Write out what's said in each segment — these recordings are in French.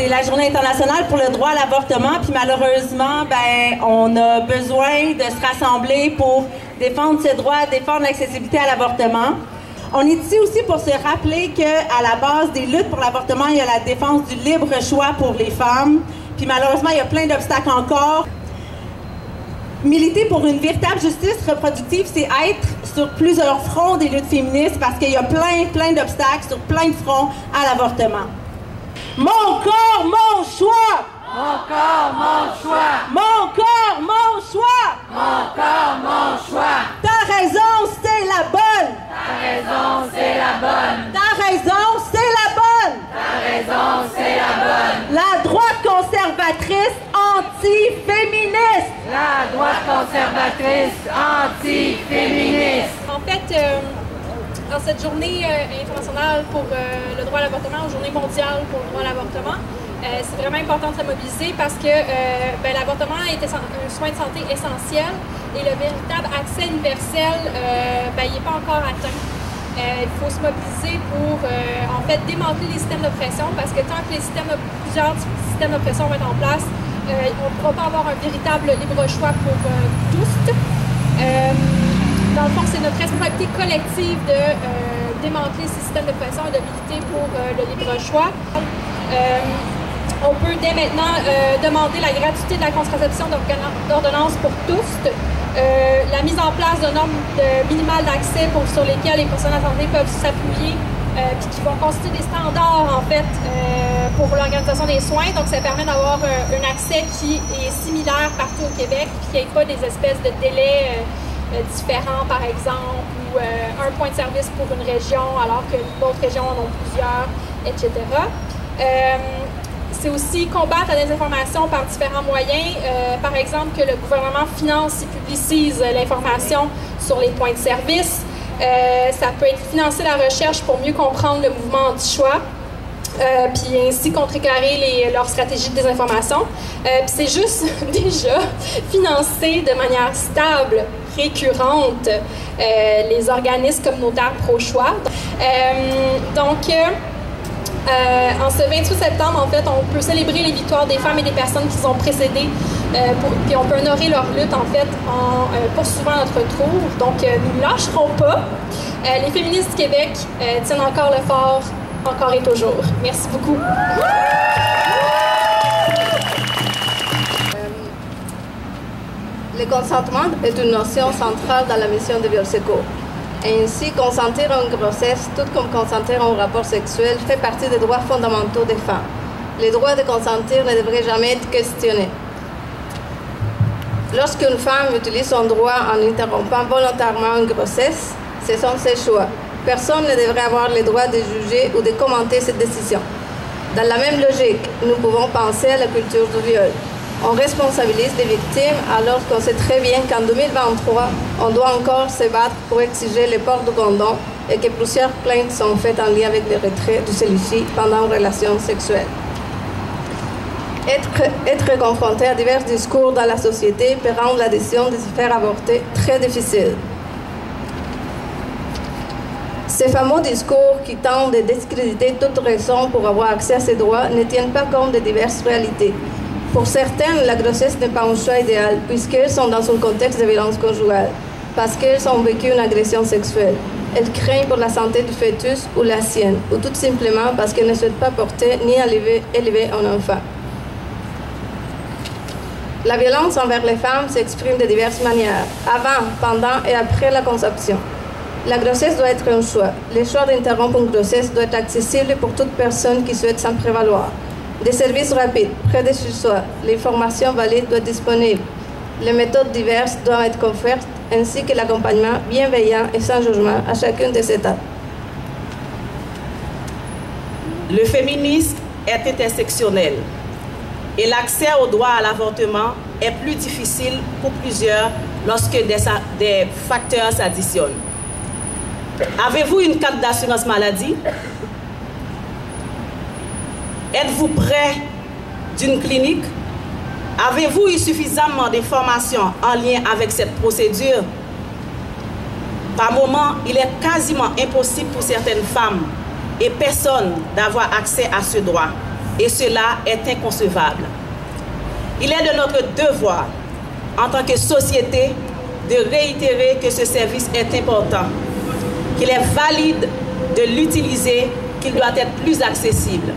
C'est la Journée internationale pour le droit à l'avortement, puis malheureusement, on a besoin de se rassembler pour défendre ce droit, défendre l'accessibilité à l'avortement. On est ici aussi pour se rappeler qu'à la base des luttes pour l'avortement, il y a la défense du libre choix pour les femmes. Puis malheureusement, il y a plein d'obstacles encore. Militer pour une véritable justice reproductive, c'est être sur plusieurs fronts des luttes féministes parce qu'il y a plein d'obstacles sur plein de fronts à l'avortement. Mon corps, mon choix! Mon corps, mon choix! Mon corps, mon choix! Mon corps, mon choix! Ta raison, c'est la bonne! Ta raison, c'est la bonne! Ta raison, c'est la bonne! Ta raison, c'est la bonne! La droite conservatrice anti-féministe! La droite conservatrice anti-féministe! En fait, dans cette journée internationale pour le droit à l'avortement, ou journée mondiale pour le droit à l'avortement, c'est vraiment important de se mobiliser parce que l'avortement est un soin de santé essentiel et le véritable accès universel, il n'est pas encore atteint. Il faut se mobiliser pour en fait démanteler les systèmes d'oppression parce que tant que plusieurs systèmes d'oppression vont être en place, on ne pourra pas avoir un véritable libre choix pour tous. Dans le fond, c'est notre responsabilité collective de démanteler ces systèmes de pression et de militer pour le libre choix. On peut dès maintenant demander la gratuité de la contraception d'ordonnance pour tous, la mise en place de normes minimales d'accès sur lesquelles les professionnels de santé peuvent s'appuyer, puis qui vont constituer des standards en fait pour l'organisation des soins. Donc ça permet d'avoir un accès qui est similaire partout au Québec, puis qu'il n'y ait pas des espèces de délais différents, par exemple, ou un point de service pour une région alors que d'autres régions en ont plusieurs, etc. C'est aussi combattre la désinformation par différents moyens. Par exemple, que le gouvernement finance et publicise l'information sur les points de service. Ça peut être financer la recherche pour mieux comprendre le mouvement anti-choix. Puis ainsi contrecarrer leur stratégie de désinformation. Puis c'est juste déjà financer de manière stable, récurrente, les organismes communautaires pro-choix. En ce 28 septembre, en fait, on peut célébrer les victoires des femmes et des personnes qui ont précédé, puis on peut honorer leur lutte, en fait, en poursuivant notre tour. Donc, nous ne lâcherons pas. Les féministes du Québec tiennent encore le fort, encore et toujours. Merci beaucoup. Le consentement est une notion centrale dans la mission de Bioseco. Ainsi, consentir à une grossesse, tout comme consentir à un rapport sexuel, fait partie des droits fondamentaux des femmes. Le droit de consentir ne devrait jamais être questionné. Lorsqu'une femme utilise son droit en interrompant volontairement une grossesse, ce sont ses choix. Personne ne devrait avoir le droit de juger ou de commenter cette décision. Dans la même logique, nous pouvons penser à la culture du viol. On responsabilise les victimes alors qu'on sait très bien qu'en 2023, on doit encore se battre pour exiger le port du condom et que plusieurs plaintes sont faites en lien avec le retrait de celui-ci pendant une relation sexuelle. Être confronté à divers discours dans la société peut rendre la décision de se faire avorter très difficile. Ces fameux discours qui tentent de discréditer toute raison pour avoir accès à ces droits ne tiennent pas compte de diverses réalités. Pour certaines, la grossesse n'est pas un choix idéal puisqu'elles sont dans un contexte de violence conjugale, parce qu'elles ont vécu une agression sexuelle. Elles craignent pour la santé du fœtus ou la sienne, ou tout simplement parce qu'elles ne souhaitent pas porter ni élever un enfant. La violence envers les femmes s'exprime de diverses manières, avant, pendant et après la conception. La grossesse doit être un choix. Le choix d'interrompre une grossesse doit être accessible pour toute personne qui souhaite s'en prévaloir. Des services rapides, près de chez soi, l'information valide doit être disponible. Les méthodes diverses doivent être offertes, ainsi que l'accompagnement bienveillant et sans jugement à chacune des étapes. Le féminisme est intersectionnel et l'accès au droit à l'avortement est plus difficile pour plusieurs lorsque des facteurs s'additionnent. Avez-vous une carte d'assurance maladie? Êtes-vous près d'une clinique? Avez-vous eu suffisamment d'informations en lien avec cette procédure? Par moment, il est quasiment impossible pour certaines femmes et personnes d'avoir accès à ce droit. et cela est inconcevable. Il est de notre devoir, en tant que société, de réitérer que ce service est important, qu'il est valide de l'utiliser, qu'il doit être plus accessible.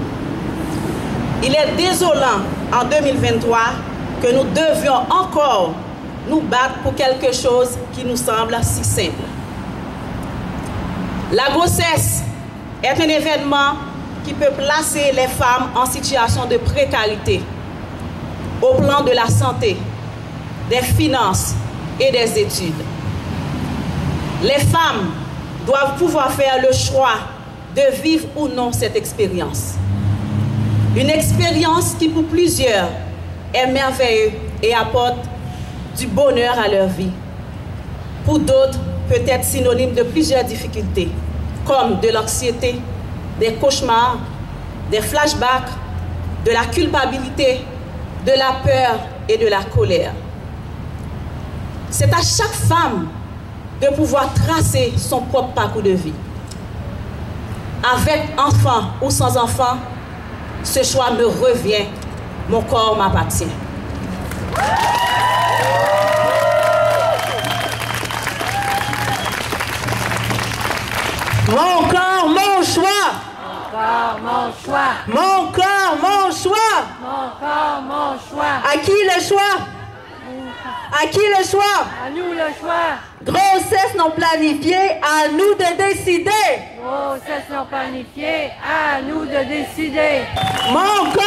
Il est désolant en 2023 que nous devions encore nous battre pour quelque chose qui nous semble si simple. La grossesse est un événement qui peut placer les femmes en situation de précarité au plan de la santé, des finances et des études. Les femmes doivent pouvoir faire le choix de vivre ou non cette expérience. Une expérience qui pour plusieurs est merveilleuse et apporte du bonheur à leur vie. Pour d'autres, peut être synonyme de plusieurs difficultés, comme de l'anxiété, des cauchemars, des flashbacks, de la culpabilité, de la peur et de la colère. C'est à chaque femme de pouvoir tracer son propre parcours de vie. Avec enfant ou sans enfant, ce choix me revient, mon corps m'appartient. Mon corps, mon choix. Mon corps, mon choix. Mon corps, mon choix. Mon corps, mon choix. À qui le choix? À qui le choix? À nous le choix. Grossesse non planifiée, à nous de décider. Grossesse non planifiée, à nous de décider. Mon corps.